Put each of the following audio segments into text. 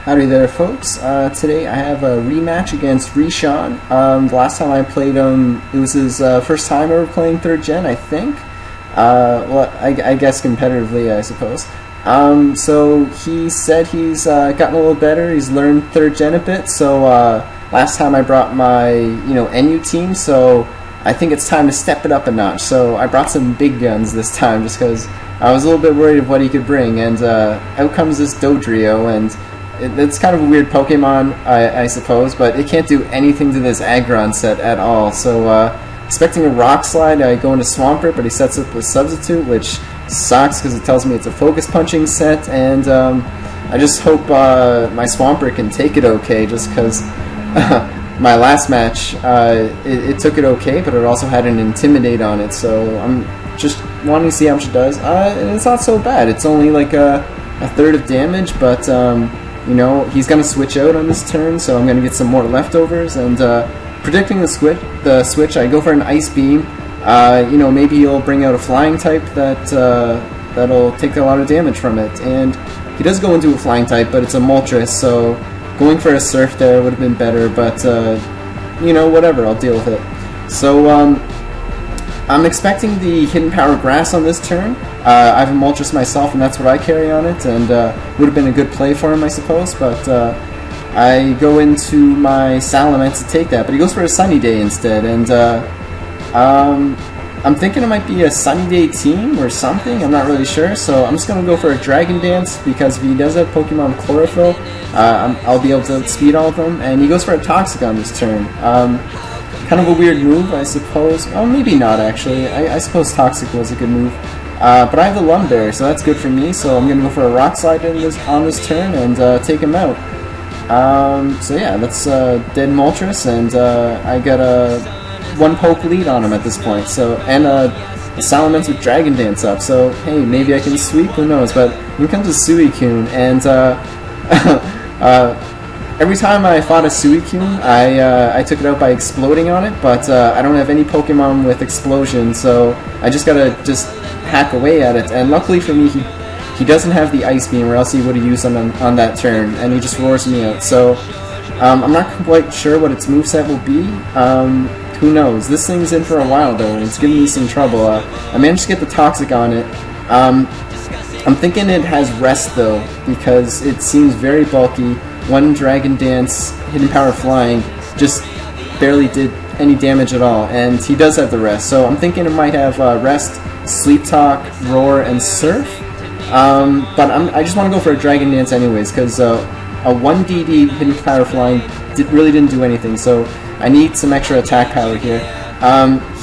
Howdy there, folks. Today I have a rematch against Reshaun. The last time I played him, it was his first time ever playing 3rd gen, I think. Well, I guess competitively, I suppose. So he said he's gotten a little better. He's learned 3rd gen a bit. So last time I brought my NU team, so I think it's time to step it up a notch. So I brought some big guns this time, just because I was a little bit worried of what he could bring. And out comes this Dodrio, and it's kind of a weird Pokemon, I suppose, but it can't do anything to this Aggron set at all. So, expecting a Rock Slide, I go into Swampert, but he sets up a Substitute, which sucks because it tells me it's a Focus Punching set, and I just hope my Swampert can take it okay, just because my last match, it took it okay, but it also had an Intimidate on it, so I'm just wanting to see how much it does. And it's not so bad. It's only like a third of damage, but he's going to switch out on this turn, so I'm going to get some more leftovers. And predicting the switch, I go for an Ice Beam. Maybe he'll bring out a Flying type that'll take a lot of damage from it. And he does go into a Flying type, but it's a Moltres, so going for a Surf there would have been better. But whatever, I'll deal with it. So I'm expecting the Hidden Power Grass on this turn. I have a Moltres myself, and that's what I carry on it, and would have been a good play for him, I suppose, but I go into my Salamence to take that, but he goes for a Sunny Day instead, and I'm thinking it might be a Sunny Day team or something, I'm not really sure, so I'm just going to go for a Dragon Dance, because if he does have Pokemon Chlorophyll, I'll be able to outspeed all of them, and he goes for a Toxic on this turn. Kind of a weird move, I suppose. Oh, maybe not, actually. I suppose Toxic was a good move. But I have the Lumberry, so that's good for me, so I'm going to go for a Rock Slide on this turn and take him out. So yeah, that's dead Moltres, and I got a 1-poke lead on him at this point. So, and a Salamence with Dragon Dance up, so hey, maybe I can sweep, who knows. But here comes a Suicune, and every time I fought a Suicune, I took it out by exploding on it, but I don't have any Pokemon with Explosion, so I just gotta hack away at it. And luckily for me, he doesn't have the Ice Beam, or else he would have used on that turn, and he just roars me out. So I'm not quite sure what its moveset will be. Who knows? This thing's in for a while though, and it's giving me some trouble. I managed to get the Toxic on it. I'm thinking it has Rest though, because it seems very bulky. One Dragon Dance, Hidden Power Flying, just barely did any damage at all, and he does have the Rest, so I'm thinking it might have Rest, Sleep Talk, Roar, and Surf, but I just want to go for a Dragon Dance anyways, because a 1DD Hidden Power Flying really didn't do anything, so I need some extra attack power here.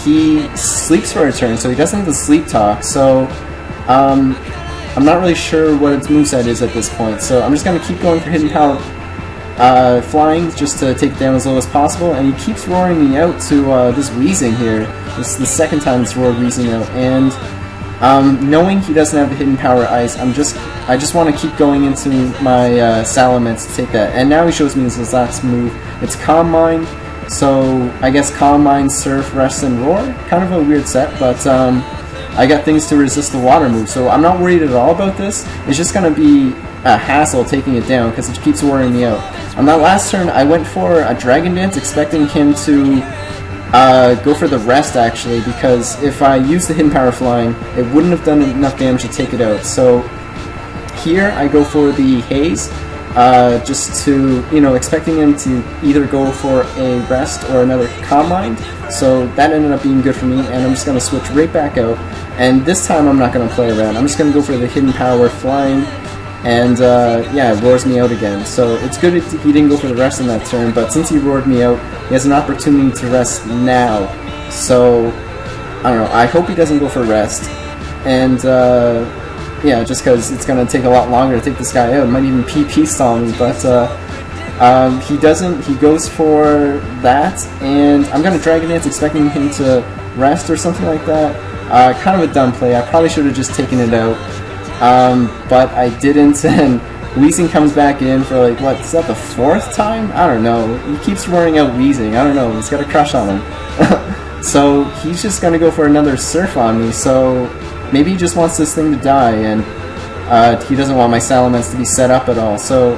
He sleeps for a turn, so he doesn't have the Sleep Talk, so I'm not really sure what its moveset is at this point, so I'm just going to keep going for Hidden Power Flying just to take it down as low as possible, and he keeps roaring me out to this Weezing here. This is the second time it's roared Weezing out, and knowing he doesn't have the Hidden Power Ice, I just want to keep going into my Salamence to take that. And now he shows me his last move. It's Calm Mind, so I guess Calm Mind, Surf, Rest, and Roar. Kind of a weird set, but I got things to resist the water move, so I'm not worried at all about this. It's just going to be a hassle taking it down because it keeps worrying me out. On that last turn, I went for a Dragon Dance, expecting him to go for the Rest actually, because if I used the Hidden Power Flying, it wouldn't have done enough damage to take it out. So here I go for the Haze, just to, expecting him to either go for a Rest or another Calm Mind. So that ended up being good for me, and I'm just going to switch right back out. And this time I'm not going to play around. I'm just going to go for the Hidden Power Flying, and yeah, it roars me out again. So it's good he didn't go for the Rest in that turn, but since he roared me out, he has an opportunity to Rest now. So, I don't know, I hope he doesn't go for Rest. And yeah, just because it's going to take a lot longer to take this guy out. It might even PP stall me, but he doesn't. He goes for that, and I'm going to Dragon Dance expecting him to Rest or something like that. Kind of a dumb play. I probably should have just taken it out, but I didn't, and Weezing comes back in for, like, what, is that the 4th time? I don't know. He keeps roaring out Weezing. I don't know. He's got a crush on him. So he's just going to go for another Surf on me, so maybe he just wants this thing to die, and he doesn't want my Salamence to be set up at all. So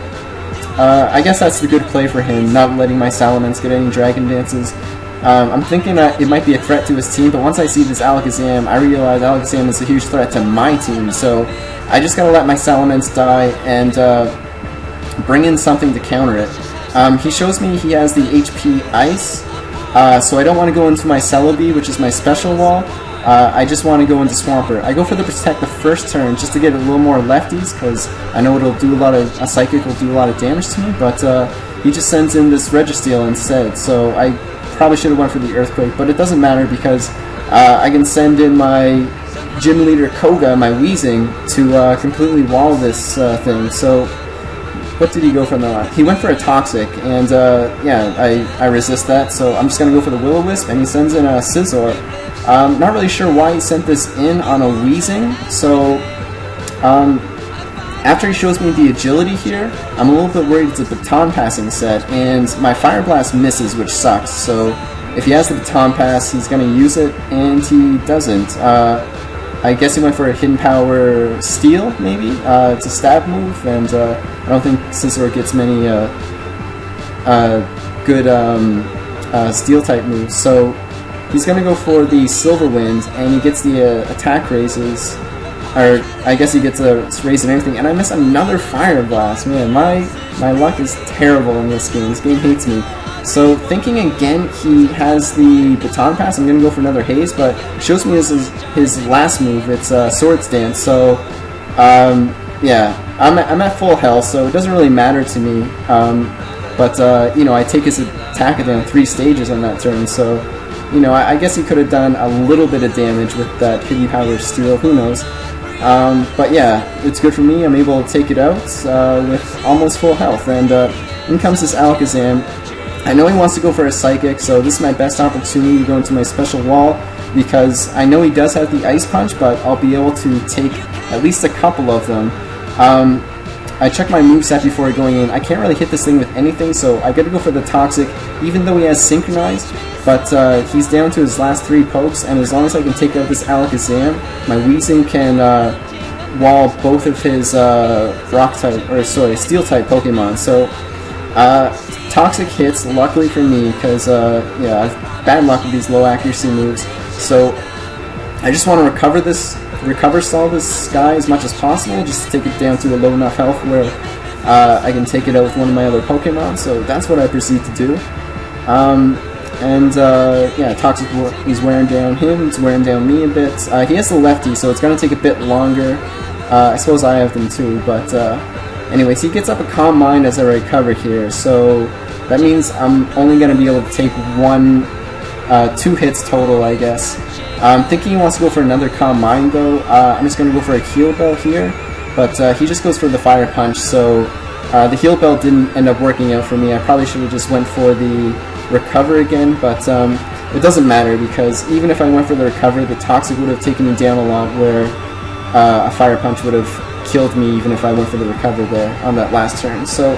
I guess that's the good play for him, not letting my Salamence get any Dragon Dances. I'm thinking that it might be a threat to his team, but once I see this Alakazam, I realize Alakazam is a huge threat to my team, so I just gotta let my Salamence die and bring in something to counter it. He shows me he has the HP Ice, so I don't want to go into my Celebi, which is my special wall. I just want to go into Swampert. I go for the Protect the first turn just to get a little more lefties, because I know it'll do a Psychic will do a lot of damage to me, but he just sends in this Registeel instead, so I probably should have went for the Earthquake, but it doesn't matter because I can send in my Gym Leader Koga, my Weezing, to completely wall this thing. So what did he go for in the line? He went for a Toxic, and yeah, I resist that, so I'm just going to go for the Will-O-Wisp, and he sends in a Scizor. Not really sure why he sent this in on a Weezing, so after he shows me the Agility here, I'm a little bit worried it's a Baton Passing set, and my Fire Blast misses, which sucks, so if he has the Baton Pass, he's going to use it, and he doesn't. I guess he went for a Hidden Power Steel, maybe? It's a stab move, and I don't think Scizor gets many good Steel-type moves, so he's going to go for the Silver Wind, and he gets the attack raises, or I guess he gets a raise and everything, and I miss another Fire Blast. Man, my luck is terrible in this game. This game hates me. So thinking again, he has the Baton Pass. I'm going to go for another Haze, but shows me his last move. It's Swords Dance. So yeah, I'm at full health, so it doesn't really matter to me. But you know, I take his attack down 3 stages on that turn, so you know, I guess he could have done a little bit of damage with that Hidden Power Steel. Who knows? But yeah, it's good for me. I'm able to take it out with almost full health, and in comes this Alakazam. I know he wants to go for a Psychic, so this is my best opportunity to go into my special wall, because I know he does have the Ice Punch, but I'll be able to take at least a couple of them. I checked my moveset before going in. I can't really hit this thing with anything, so I gotta go for the Toxic, even though he has Synchronized, but he's down to his last 3 pokes, and as long as I can take out this Alakazam, my Weezing can wall both of his Steel-type Pokemon. So Toxic hits, luckily for me, because yeah, I have bad luck with these low accuracy moves. So I just want to recover stall this guy as much as possible, just to take it down to a low enough health where I can take it out with one of my other Pokemon. So that's what I proceed to do. Yeah, Toxic, he's wearing down him, he's wearing down me a bit. He has the lefty, so it's going to take a bit longer. I suppose I have them too, but anyways, he gets up a Calm Mind as I recover here, so that means I'm only going to be able to take 2 hits total, I guess. I'm thinking he wants to go for another Calm Mind though. I'm just going to go for a Heal Bell here, but he just goes for the Fire Punch, so the Heal Bell didn't end up working out for me. I probably should have just went for the Recover again, but it doesn't matter, because even if I went for the Recover, the Toxic would have taken me down a lot, where a Fire Punch would have killed me even if I went for the Recover there on that last turn. So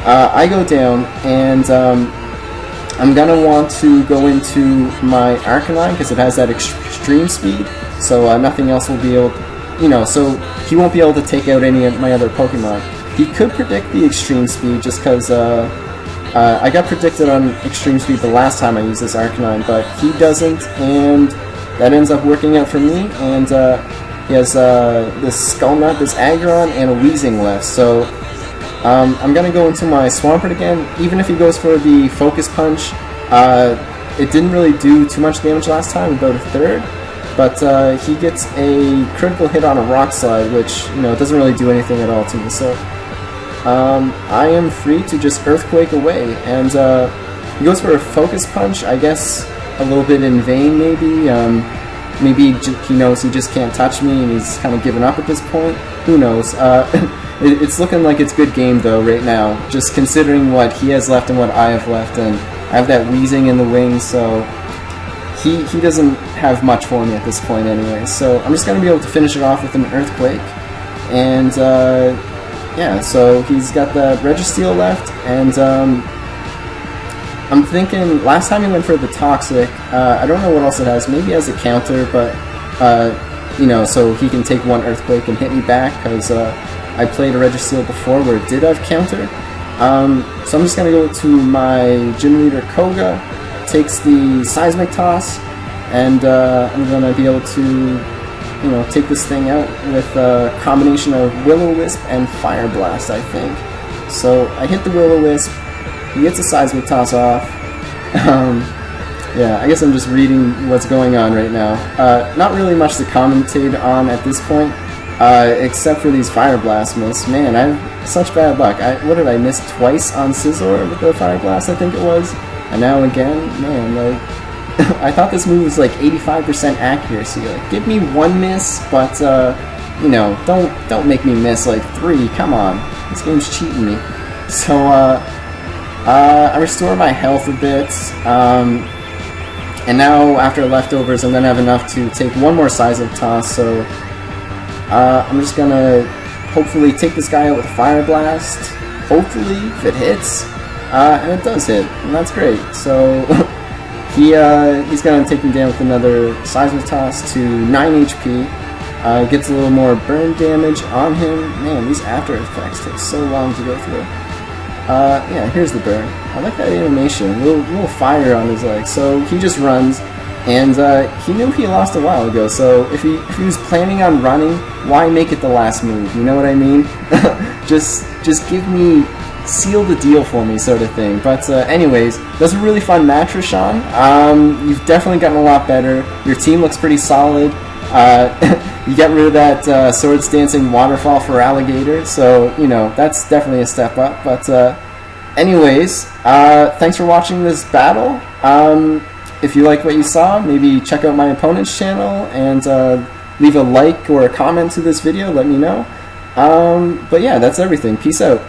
I go down, and I'm going to want to go into my Arcanine, because it has that Extreme Speed, so nothing else will be able to, you know, so he won't be able to take out any of my other Pokemon. He could predict the Extreme Speed, just because I got predicted on Extreme Speed the last time I used this Arcanine, but he doesn't, and that ends up working out for me, and he has this Skullnut, this Aggron, and a Weezing left, so I'm going to go into my Swampert again. Even if he goes for the Focus Punch, it didn't really do too much damage last time, about a third, but he gets a critical hit on a Rock Slide, which, you know, doesn't really do anything at all to me, so I am free to just Earthquake away, and he goes for a Focus Punch, I guess a little bit in vain maybe. Maybe he knows he just can't touch me and he's kind of given up at this point. Who knows? It's looking like it's good game though right now, just considering what he has left and what I have left, and I have that Weezing in the wings, so he doesn't have much for me at this point anyway. So I'm just going to be able to finish it off with an Earthquake, and yeah, so he's got the Registeel left, and I'm thinking last time he went for the Toxic, I don't know what else it has, maybe it has a counter, but you know, so he can take 1 Earthquake and hit me back, because I played a Registeel before where it did have counter, So I'm just going to go to my gym leader Koga, takes the seismic toss, and I'm going to be able to, take this thing out with a combination of Will-O-Wisp and Fire Blast, I think. So I hit the Will-O-Wisp, he gets a seismic toss off. Yeah, I guess I'm just reading what's going on right now. Not really much to commentate on at this point, except for these Fire Blast miss. Man, I have such bad luck. What did I miss twice on Scizor with the Fire Blast, I think it was? And now again, man, like, I thought this move was like 85% accuracy. Like, give me one miss, but, don't make me miss like 3. Come on. This game's cheating me. So, I restore my health a bit, and now after leftovers I'm going to have enough to take one more seismic toss, so I'm just going to hopefully take this guy out with a Fire Blast, hopefully, if it hits, and it does hit, and that's great. So he's going to take me down with another seismic toss to 9 HP, gets a little more burn damage on him. Man, these after effects take so long to go through. Yeah, here's the burn. I like that animation, little fire on his leg. So he just runs, and he knew he lost a while ago, so if he was planning on running, why make it the last move, you know what I mean? just give me, seal the deal for me, sort of thing. But anyways, that's a really fun match, Reshaun. You've definitely gotten a lot better, your team looks pretty solid. You get rid of that Swords Dancing Waterfall for Alligator, so, that's definitely a step up. But anyways, thanks for watching this battle. If you like what you saw, maybe check out my opponent's channel and leave a like or a comment to this video, let me know. But yeah, that's everything. Peace out.